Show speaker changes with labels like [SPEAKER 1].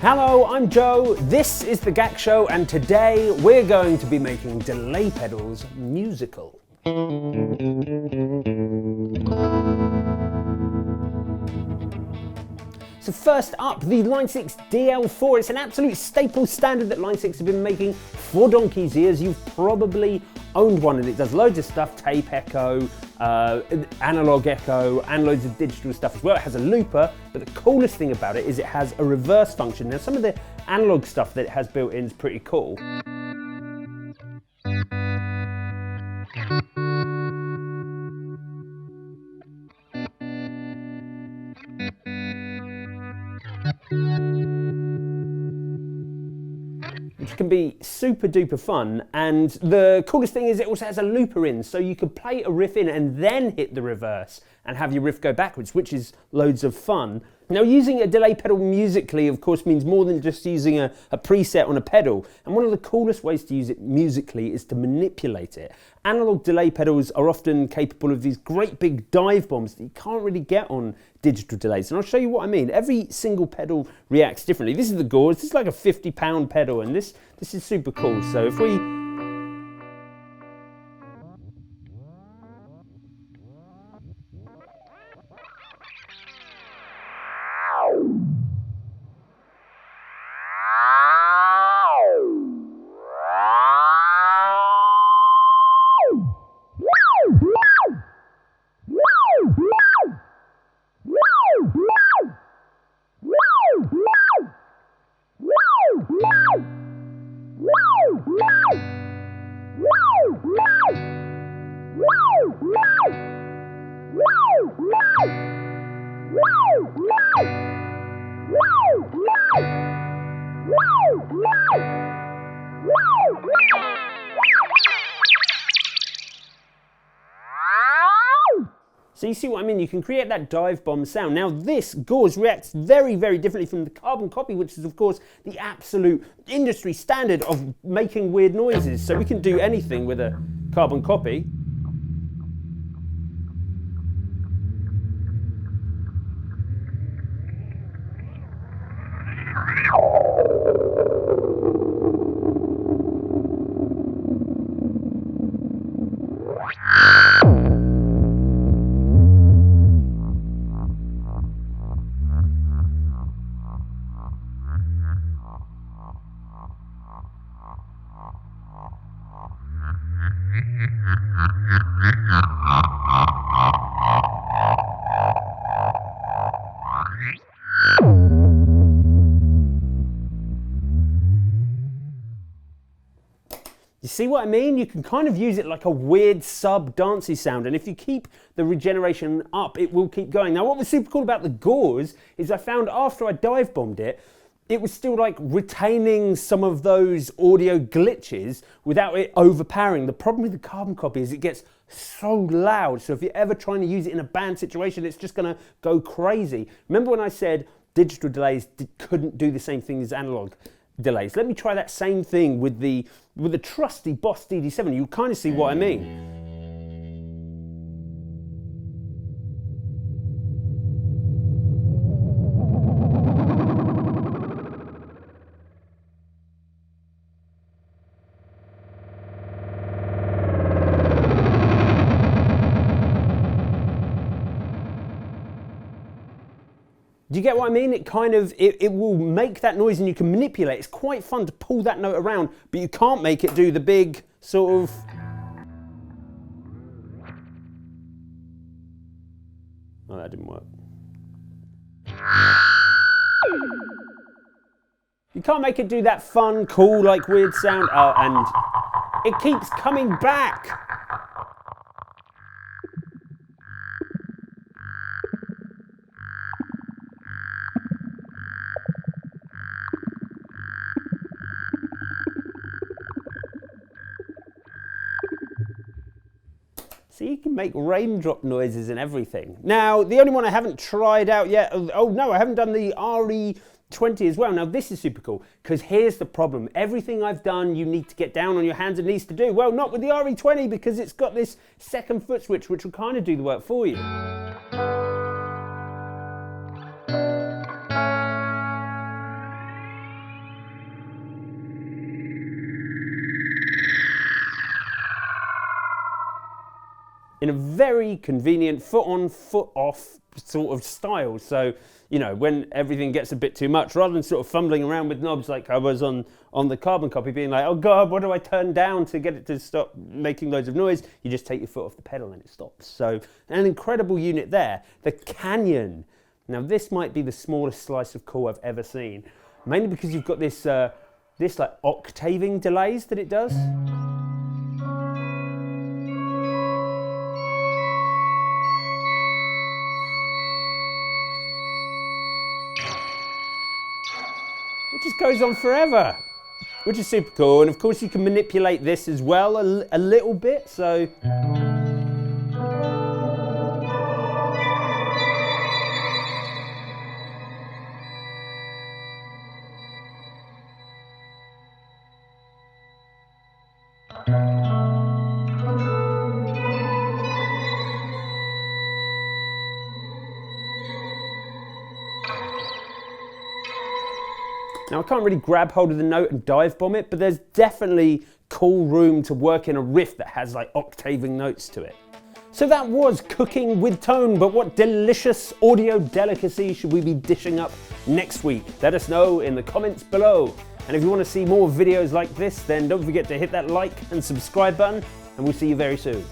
[SPEAKER 1] Hello, I'm Joe, this is The GAC Show, and today we're going to be making delay pedals musical. So first up, the Line 6 DL4. It's an absolute staple standard that Line 6 have been making for donkey's years. You've probably owned one, and it does loads of stuff, tape echo, analog echo, and loads of digital stuff as well. It has a looper, but the coolest thing about it is it has a reverse function. Now some of the analog stuff that it has built in is pretty cool. Which can be super duper fun, and the coolest thing is it also has a looper in, so you could play a riff in and then hit the reverse and have your riff go backwards, which is loads of fun. Now using a delay pedal musically of course means more than just using a preset on a pedal, and one of the coolest ways to use it musically is to manipulate it. Analog delay pedals are often capable of these great big dive bombs that you can't really get on digital delays, and I'll show you what I mean. Every single pedal reacts differently. This is the Gauze, this is like a 50-pound pedal, and this is super cool. So if we So you see what I mean? You can create that dive bomb sound. Now this Gauze reacts very, very differently from the carbon copy, which is of course the absolute industry standard of making weird noises. So we can do anything with a carbon copy. You see what I mean? You can kind of use it like a weird sub-dancey sound, and if you keep the regeneration up, it will keep going. Now what was super cool about the Gauze is I found after I dive bombed it, it was still like retaining some of those audio glitches without it overpowering. The problem with the carbon copy is it gets so loud, so if you're ever trying to use it in a band situation, it's just gonna go crazy. Remember when I said digital delays couldn't do the same thing as analog delays? Let me try that same thing with the trusty Boss DD7. You kind of see what I mean. Do you get what I mean? It kind of, it will make that noise and you can manipulate. It's quite fun to pull that note around, but you can't make it do the big sort of... Oh, that didn't work. You can't make it do that fun, cool, like weird sound. Oh, and it keeps coming back. So you can make raindrop noises and everything. Now, the only one I haven't tried out yet, oh no, I haven't done the RE20 as well. Now this is super cool, because here's the problem. Everything I've done, you need to get down on your hands and knees to do. Well, not with the RE20, because it's got this second foot switch, which will kind of do the work for you. In a very convenient foot on, foot off sort of style. So, you know, when everything gets a bit too much, rather than sort of fumbling around with knobs like I was on the carbon copy, being like, oh God, what do I turn down to get it to stop making loads of noise? You just take your foot off the pedal and it stops. So an incredible unit there. The Canyon. Now this might be the smallest slice of cool I've ever seen, mainly because you've got this, this like octaving delays that it does. It just goes on forever, which is super cool. And of course you can manipulate this as well a little bit, so. Now I can't really grab hold of the note and dive bomb it, but there's definitely cool room to work in a riff that has like octaving notes to it. So that was Cooking with Tone, but what delicious audio delicacy should we be dishing up next week? Let us know in the comments below. And if you want to see more videos like this, then don't forget to hit that like and subscribe button, and we'll see you very soon.